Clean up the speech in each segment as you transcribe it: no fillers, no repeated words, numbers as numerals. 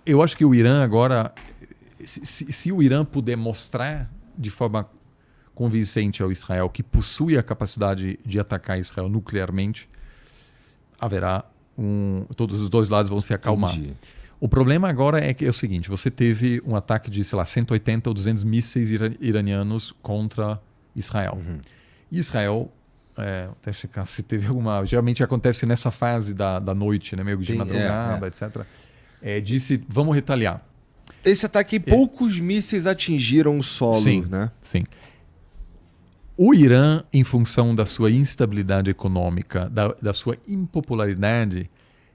eu acho que o Irã agora, se o Irã puder mostrar de forma convincente ao Israel que possui a capacidade de atacar Israel nuclearmente, haverá todos os dois lados vão se acalmar. Entendi. O problema agora é que é o seguinte, você teve um ataque de, sei lá, 180 ou 200 mísseis iranianos contra Israel. E Israel, até checar se teve alguma... Geralmente acontece nessa fase da noite, né, meio de madrugada, etc. Disse, vamos retaliar. Esse ataque, poucos mísseis atingiram o solo, Sim, né? sim. O Irã, em função da sua instabilidade econômica, da sua impopularidade,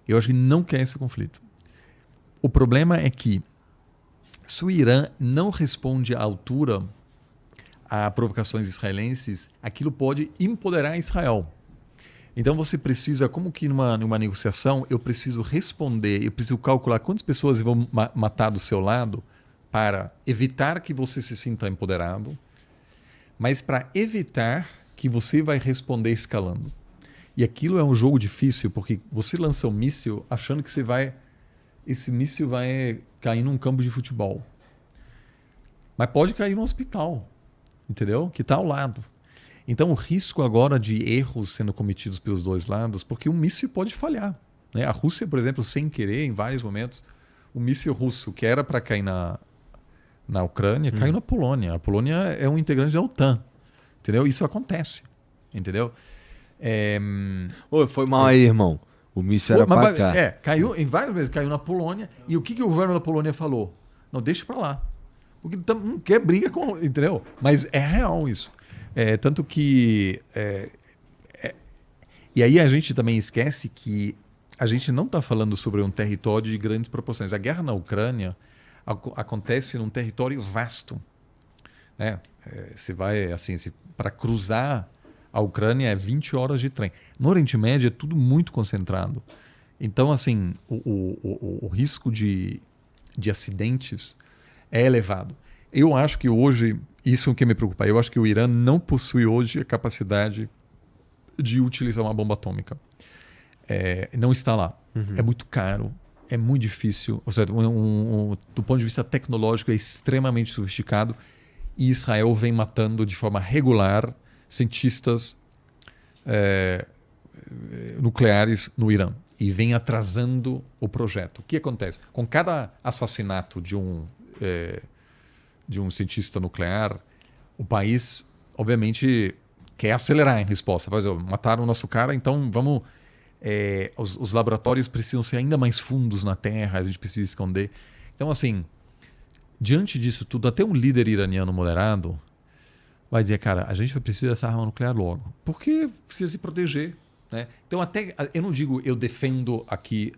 eu acho que não quer esse conflito. O problema é que, se o Irã não responde à altura a provocações israelenses, aquilo pode empoderar Israel. Então você precisa, como que numa negociação, eu preciso responder, eu preciso calcular quantas pessoas vão matar do seu lado para evitar que você se sinta empoderado, mas para evitar que você vai responder escalando. E aquilo é um jogo difícil, porque você lança um míssil achando que esse míssil vai cair num campo de futebol. Mas pode cair num hospital, entendeu? Que está ao lado. Então o risco agora de erros sendo cometidos pelos dois lados, porque um míssil pode falhar, né? A Rússia, por exemplo, sem querer, em vários momentos, o míssil russo, que era para cair na Ucrânia, caiu na Polônia. A Polônia é um integrante da OTAN, entendeu? Isso acontece, entendeu? Foi mal aí, irmão. O míssil era pra cá. Caiu, em várias vezes caiu na Polônia. E o que o governo da Polônia falou? Não, deixa pra lá. Porque não quer briga com... Entendeu? Mas é real isso. Tanto que... E aí a gente também esquece que a gente não está falando sobre um território de grandes proporções. A guerra na Ucrânia acontece num território vasto. Né? Você vai, assim, para cruzar a Ucrânia é 20 horas de trem. No Oriente Médio é tudo muito concentrado. Então, assim, o risco de acidentes é elevado. Eu acho que hoje, isso é o que me preocupa, eu acho que o Irã não possui hoje a capacidade de utilizar uma bomba atômica. Não está lá. É muito caro, é muito difícil. Ou seja, do ponto de vista tecnológico, é extremamente sofisticado. E Israel vem matando de forma regular cientistas nucleares no Irã e vem atrasando o projeto. O que acontece? Com cada assassinato de um cientista nuclear, o país, obviamente, quer acelerar em resposta. Por exemplo, mataram o nosso cara, então vamos... os laboratórios precisam ser ainda mais fundos na terra, a gente precisa esconder. Então, assim, diante disso tudo, até um líder iraniano moderado vai dizer, cara, a gente vai precisar dessa arma nuclear logo. Porque precisa se proteger. Né? Então, até eu não digo eu defendo aqui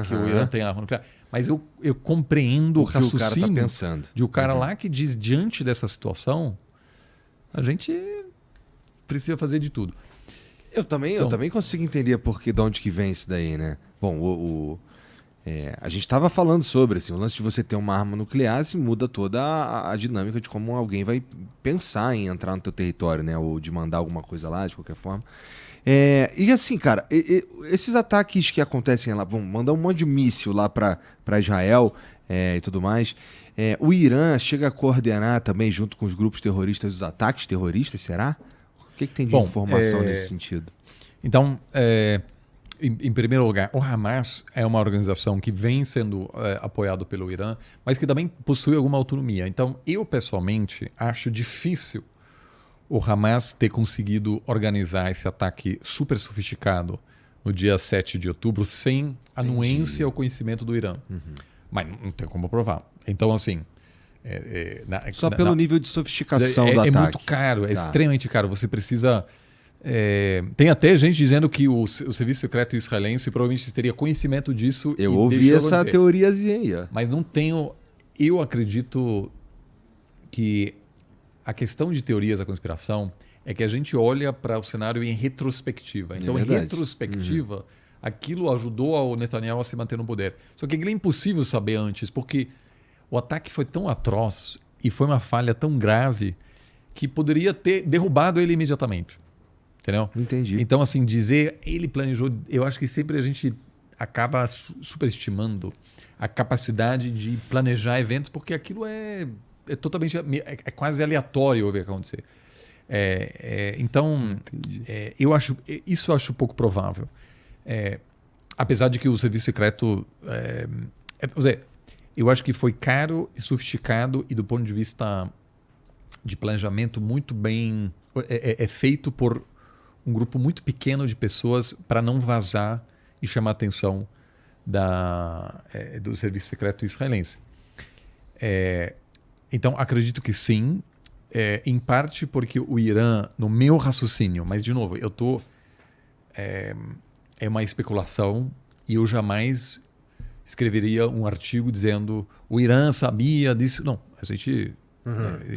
que o Irã tem arma nuclear, mas eu compreendo o raciocínio que o cara tá pensando. De o cara lá que diz, diante dessa situação, a gente precisa fazer de tudo. Eu também consigo entender de onde que vem isso daí, né? Bom, a gente estava falando sobre assim, o lance de você ter uma arma nuclear, se muda toda a dinâmica de como alguém vai pensar em entrar no teu território, né? Ou de mandar alguma coisa lá, de qualquer forma. E assim, cara, esses ataques que acontecem lá, vão mandar um monte de míssil lá para Israel e tudo mais. O Irã chega a coordenar também, junto com os grupos terroristas, os ataques terroristas, será? O que tem de informação nesse sentido? Então, em primeiro lugar, o Hamas é uma organização que vem sendo apoiado pelo Irã, mas que também possui alguma autonomia. Então, eu pessoalmente acho difícil o Hamas ter conseguido organizar esse ataque super sofisticado no dia 7 de outubro sem anuência ao conhecimento do Irã. Mas não tem como provar. Então, assim... Só pelo nível de sofisticação do ataque. É muito caro, é extremamente caro. Você precisa... tem até gente dizendo que o serviço secreto israelense provavelmente teria conhecimento disso. Eu ouvi essa teoriazinha aí. Mas não tenho... Eu acredito que a questão de teorias da conspiração é que a gente olha para o cenário em retrospectiva. Então, em retrospectiva, aquilo ajudou ao Netanyahu a se manter no poder. Só que aquilo é impossível saber antes, porque o ataque foi tão atroz e foi uma falha tão grave que poderia ter derrubado ele imediatamente. Entendeu? Entendi. Então, assim, dizer ele planejou... Eu acho que sempre a gente acaba superestimando a capacidade de planejar eventos, porque aquilo é totalmente, é quase aleatório o que vai acontecer. Então, eu acho pouco provável. Apesar de que o serviço secreto, eu acho que foi caro e sofisticado e do ponto de vista de planejamento muito bem, feito por um grupo muito pequeno de pessoas para não vazar e chamar a atenção do serviço secreto israelense. Então, acredito que sim, em parte porque o Irã, no meu raciocínio, mas de novo, é uma especulação e eu jamais escreveria um artigo dizendo o Irã sabia disso. Não, a gente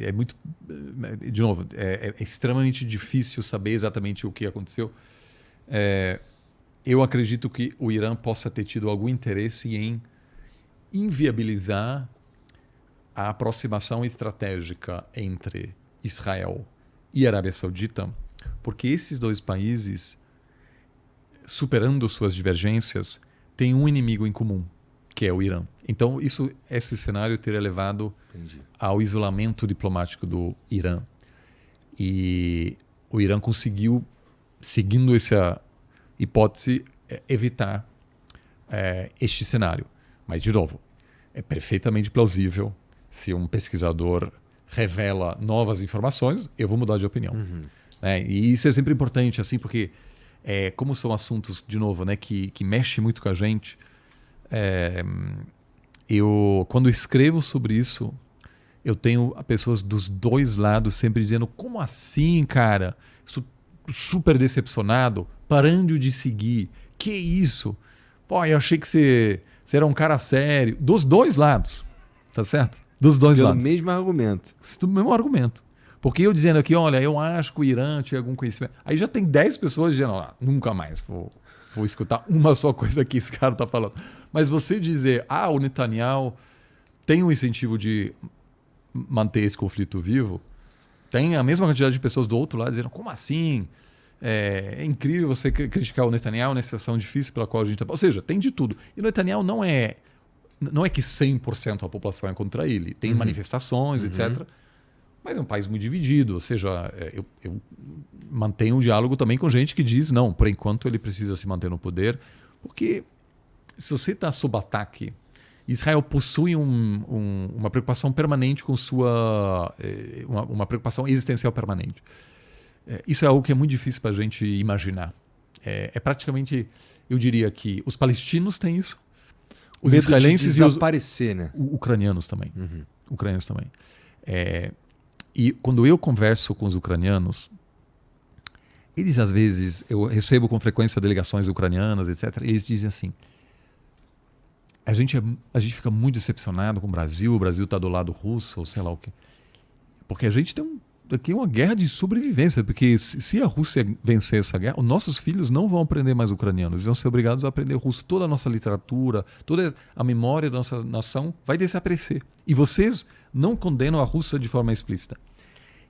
é muito, de novo, é extremamente difícil saber exatamente o que aconteceu. Eu acredito que o Irã possa ter tido algum interesse em inviabilizar a aproximação estratégica entre Israel e Arábia Saudita, porque esses dois países, superando suas divergências, têm um inimigo em comum, que é o Irã. Então, esse cenário teria levado ao isolamento diplomático do Irã. E o Irã conseguiu, seguindo essa hipótese, evitar este cenário. Mas, de novo, é perfeitamente plausível. Se um pesquisador revela novas informações, eu vou mudar de opinião. E isso é sempre importante, assim, porque como são assuntos, de novo, que mexem muito com a gente, eu, quando escrevo sobre isso, eu tenho pessoas dos dois lados sempre dizendo: como assim, cara? Super decepcionado, parando de seguir. Que isso? Pô, eu achei que você era um cara sério. Dos dois lados, tá certo? Dos dois lados. Pelo mesmo argumento. Do mesmo argumento. Porque eu dizendo aqui, olha, eu acho que o Irã tinha algum conhecimento. Aí já tem 10 pessoas dizendo: nunca mais vou escutar uma só coisa que esse cara está falando. Mas você dizer, o Netanyahu tem um incentivo de manter esse conflito vivo, tem a mesma quantidade de pessoas do outro lado dizendo: como assim? É incrível você criticar o Netanyahu nessa situação difícil pela qual a gente está. Ou seja, tem de tudo. E o Netanyahu não é que 100% da população é contra ele. Tem manifestações, etc. Mas é um país muito dividido. Ou seja, eu mantenho um diálogo também com gente que diz: não, por enquanto ele precisa se manter no poder. Porque se você está sob ataque, Israel possui uma preocupação permanente com uma preocupação existencial permanente. Isso é algo que é muito difícil para a gente imaginar. É praticamente, eu diria que os palestinos têm isso, os medo israelenses de desaparecer, e os ucranianos também. Ucranianos também. E quando eu converso com os ucranianos, eles às vezes, eu recebo com frequência delegações ucranianas, etc. E eles dizem assim: a gente fica muito decepcionado com o Brasil está do lado russo, ou sei lá o quê. Porque a gente tem aqui uma guerra de sobrevivência, porque se a Rússia vencer essa guerra, os nossos filhos não vão aprender mais ucraniano, eles vão ser obrigados a aprender russo. Toda a nossa literatura, toda a memória da nossa nação vai desaparecer. E vocês não condenam a Rússia de forma explícita.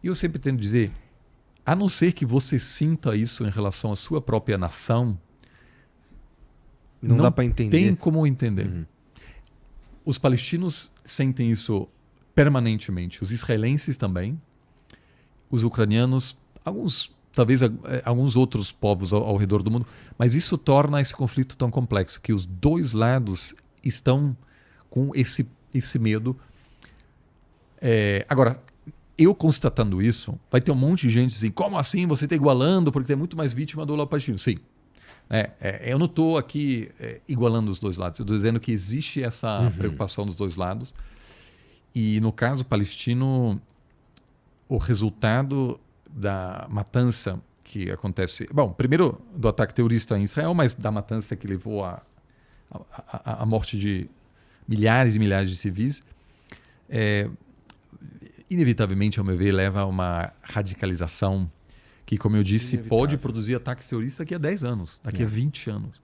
E eu sempre tento dizer, a não ser que você sinta isso em relação à sua própria nação, não dá para entender. Tem como entender. Os palestinos sentem isso permanentemente, os israelenses também, os ucranianos, talvez alguns outros povos ao redor do mundo, mas isso torna esse conflito tão complexo, que os dois lados estão com esse medo. Agora, eu constatando isso, vai ter um monte de gente assim: como assim você está igualando porque tem muito mais vítima do lado palestino? Sim. Eu não estou aqui igualando os dois lados, eu estou dizendo que existe essa preocupação dos dois lados. E no caso palestino, o resultado da matança que acontece, primeiro do ataque terrorista em Israel, mas da matança que levou à morte de milhares e milhares de civis, inevitavelmente, ao meu ver, leva a uma radicalização que, como eu disse, pode produzir ataques terroristas daqui a 10 anos, daqui a 20 anos.